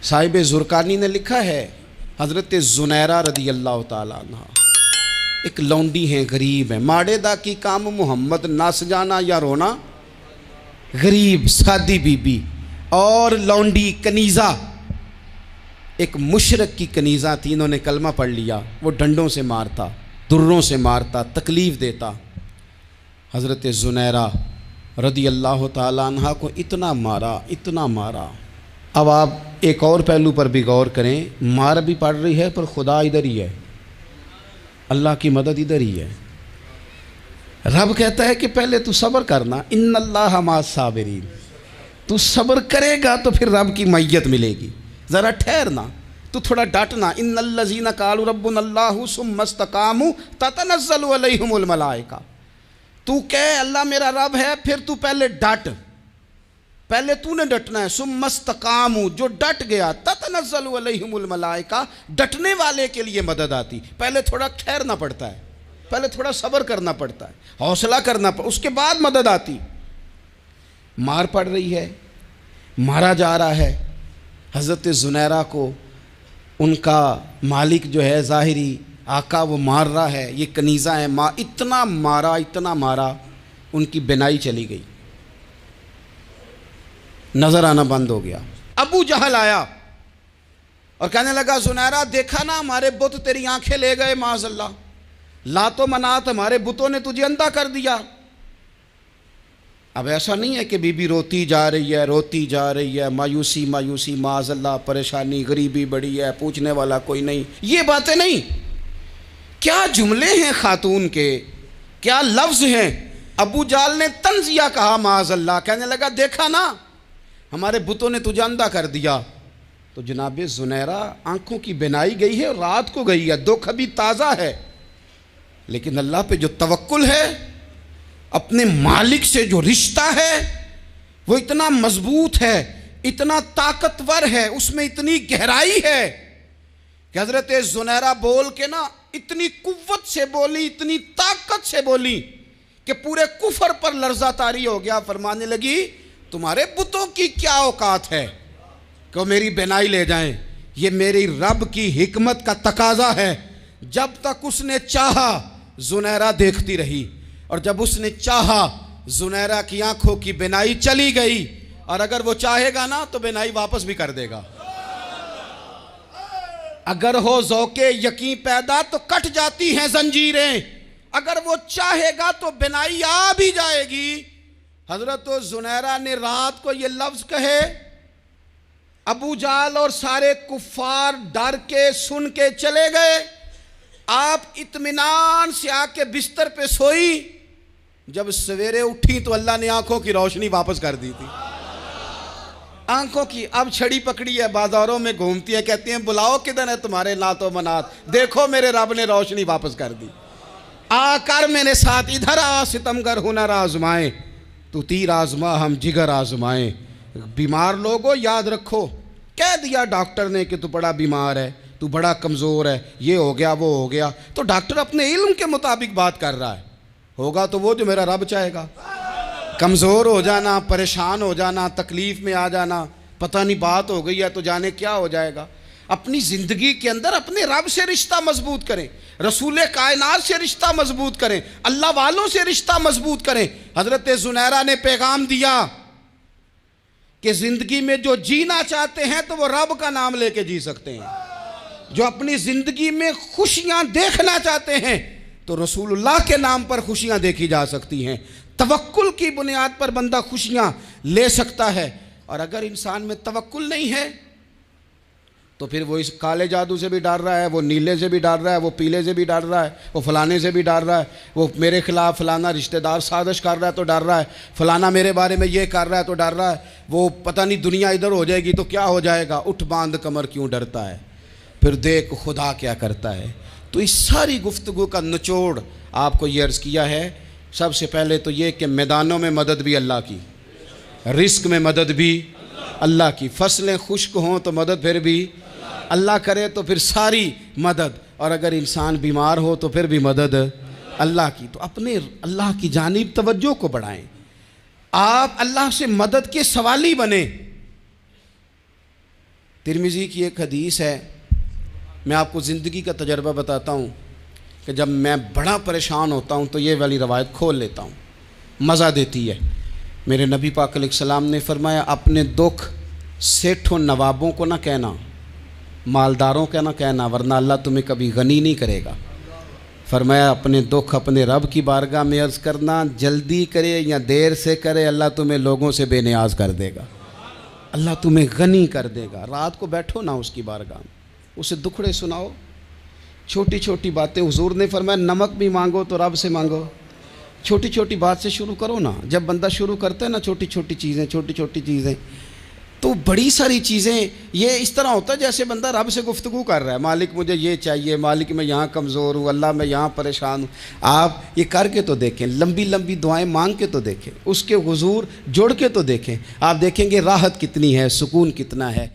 صاحب زرقانی نے لکھا ہے حضرت زنیرہ رضی اللہ تعالیٰ عنہ ایک لونڈی ہیں، غریب ہیں، ماڑے دا کی کام محمد نس جانا یا رونا، غریب سادی بی بی اور لونڈی کنیزہ، ایک مشرک کی کنیزہ تھی، انہوں نے کلمہ پڑھ لیا، وہ ڈنڈوں سے مارتا، دروں سے مارتا، تکلیف دیتا۔ حضرت زنیرہ رضی اللہ تعالیٰ عنہ کو اتنا مارا، اتنا مارا۔ اب آپ ایک اور پہلو پر بھی غور کریں، مار بھی پڑ رہی ہے پر خدا ادھر ہی ہے، اللہ کی مدد ادھر ہی ہے۔ رب کہتا ہے کہ پہلے تو صبر کرنا، ان اللہ مع الصابرین، تو صبر کرے گا تو پھر رب کی معیت ملے گی، ذرا ٹھہرنا، تو تھوڑا ڈٹنا۔ ان الذین قالوا ربنا اللہ ثم استقاموا تتنزل علیہم الملائکہ، تو کہے اللہ میرا رب ہے، پھر تو پہلے ڈٹ، پہلے تو نے ڈٹنا ہے۔ ثم استقاموا، جو ڈٹ گیا، تتنزل علیہم الملائکہ، ڈٹنے والے کے لیے مدد آتی، پہلے تھوڑا ٹھہرنا پڑتا ہے، پہلے تھوڑا صبر کرنا پڑتا ہے، حوصلہ کرنا پڑتا، اس کے بعد مدد آتی۔ مار پڑ رہی ہے، مارا جا رہا ہے حضرت زنیرہ کو، ان کا مالک جو ہے ظاہری آقا وہ مار رہا ہے، یہ کنیزہ ہے، اتنا مارا اتنا مارا، ان کی بینائی چلی گئی، نظر آنا بند ہو گیا۔ ابو جہل آیا اور کہنے لگا زنیرہ دیکھا نا ہمارے بت تیری آنکھیں لے گئے، معاذ اللہ، لات و منات ہمارے بتوں نے تجھے اندھا کر دیا۔ اب ایسا نہیں ہے کہ بی بی روتی جا رہی ہے، روتی جا رہی ہے، مایوسی مایوسی، معاذ اللہ، پریشانی، غریبی بڑی ہے، پوچھنے والا کوئی نہیں، یہ باتیں نہیں۔ کیا جملے ہیں خاتون کے، کیا لفظ ہیں۔ ابو جہل نے تنزیہ کہا، معاذ اللہ، کہنے لگا دیکھا نا ہمارے بتوں نے تجھے اندھا کر دیا۔ تو جناب زنیرہ آنکھوں کی بینائی گئی ہے، رات کو گئی ہے، دکھ ابھی تازہ ہے، لیکن اللہ پہ جو توکل ہے، اپنے مالک سے جو رشتہ ہے وہ اتنا مضبوط ہے، اتنا طاقتور ہے، اس میں اتنی گہرائی ہے کہ حضرت زنیرہ بول کے نا اتنی قوت سے بولی، اتنی طاقت سے بولی کہ پورے کفر پر لرزہ طاری ہو گیا۔ فرمانے لگی تمہارے بتوں کی کیا اوقات ہے کہ وہ میری بینائی لے جائیں، یہ میری رب کی حکمت کا تقاضا ہے۔ جب تک اس نے چاہا زنیرہ دیکھتی رہی، اور جب اس نے چاہا زنیرہ کی آنکھوں کی بینائی چلی گئی، اور اگر وہ چاہے گا نا تو بینائی واپس بھی کر دے گا۔ اگر ہو ذوق یقین پیدا تو کٹ جاتی ہیں زنجیریں، اگر وہ چاہے گا تو بینائی آ بھی جائے گی۔ حضرت زنیرہ نے رات کو یہ لفظ کہے، ابو جہل اور سارے کفار ڈر کے سن کے چلے گئے، آپ اطمینان سے آ کے بستر پہ سوئی۔ جب سویرے اٹھی تو اللہ نے آنکھوں کی روشنی واپس کر دی تھی، آنکھوں کی۔ اب چھڑی پکڑی ہے، بازاروں میں گھومتی ہے، کہتی ہیں بلاؤ کدھر ہے تمہارے لات و منات، دیکھو میرے رب نے روشنی واپس کر دی۔ آ کر میرے ساتھ ادھر آ، ستمگر ہنر آزمائیں، تو تیر آزما ہم جگر آزمائیں۔ بیمار لوگوں یاد رکھو، کہہ دیا ڈاکٹر نے کہ تو بڑا بیمار ہے، تو بڑا کمزور ہے، یہ ہو گیا وہ ہو گیا، تو ڈاکٹر اپنے علم کے مطابق بات کر رہا ہے، ہوگا تو وہ جو میرا رب چاہے گا۔ کمزور ہو جانا، پریشان ہو جانا، تکلیف میں آ جانا، پتہ نہیں بات ہو گئی ہے تو جانے کیا ہو جائے گا۔ اپنی زندگی کے اندر اپنے رب سے رشتہ مضبوط کریں، رسول کائنات سے رشتہ مضبوط کریں، اللہ والوں سے رشتہ مضبوط کریں۔ حضرت زنیرہ نے پیغام دیا کہ زندگی میں جو جینا چاہتے ہیں تو وہ رب کا نام لے کے جی سکتے ہیں، جو اپنی زندگی میں خوشیاں دیکھنا چاہتے ہیں تو رسول اللہ کے نام پر خوشیاں دیکھی جا سکتی ہیں۔ توکل کی بنیاد پر بندہ خوشیاں لے سکتا ہے، اور اگر انسان میں توکل نہیں ہے تو پھر وہ اس کالے جادو سے بھی ڈر رہا ہے، وہ نیلے سے بھی ڈر رہا ہے، وہ پیلے سے بھی ڈر رہا ہے، وہ فلانے سے بھی ڈر رہا ہے، وہ میرے خلاف فلانا رشتہ دار سازش کر رہا ہے تو ڈر رہا ہے، فلانا میرے بارے میں یہ کر رہا ہے تو ڈر رہا ہے، وہ پتہ نہیں دنیا ادھر ہو جائے گی تو کیا ہو جائے گا، اٹھ باندھ کمر کیوں ڈرتا ہے، پھر دیکھ خدا کیا کرتا ہے۔ تو اس ساری گفتگو کا نچوڑ آپ کو یہ عرض کیا ہے، سب سے پہلے تو یہ کہ میدانوں میں مدد بھی اللہ کی، رزق میں مدد بھی اللہ کی، فصلیں خشک ہوں تو مدد پھر بھی اللہ کرے، تو پھر ساری مدد، اور اگر انسان بیمار ہو تو پھر بھی مدد اللہ کی۔ تو اپنے اللہ کی جانب توجہ کو بڑھائیں، آپ اللہ سے مدد کے سوالی بنیں۔ ترمذی کی ایک حدیث ہے، میں آپ کو زندگی کا تجربہ بتاتا ہوں کہ جب میں بڑا پریشان ہوتا ہوں تو یہ والی روایت کھول لیتا ہوں، مزہ دیتی ہے۔ میرے نبی پاک علیہ السلام نے فرمایا اپنے دکھ سیٹھوں نوابوں کو نہ کہنا، مالداروں کا نہ کہنا، ورنہ اللہ تمہیں کبھی غنی نہیں کرے گا۔ فرمایا اپنے دکھ اپنے رب کی بارگاہ میں عرض کرنا، جلدی کرے یا دیر سے کرے اللہ تمہیں لوگوں سے بے نیاز کر دے گا، اللہ تمہیں غنی کر دے گا۔ رات کو بیٹھو نا اس کی بارگاہ میں، اسے دکھڑے سناؤ، چھوٹی چھوٹی باتیں۔ حضور نے فرمایا نمک بھی مانگو تو رب سے مانگو، چھوٹی چھوٹی بات سے شروع کرو نا۔ جب بندہ شروع کرتا ہے نا چھوٹی چھوٹی چیزیں تو بڑی ساری چیزیں یہ اس طرح ہوتا ہے جیسے بندہ رب سے گفتگو کر رہا ہے، مالک مجھے یہ چاہیے، مالک میں یہاں کمزور ہوں، اللہ میں یہاں پریشان ہوں۔ آپ یہ کر کے تو دیکھیں، لمبی لمبی دعائیں مانگ کے تو دیکھیں، اس کے حضور جوڑ کے تو دیکھیں، آپ دیکھیں گے راحت کتنی ہے، سکون کتنا ہے۔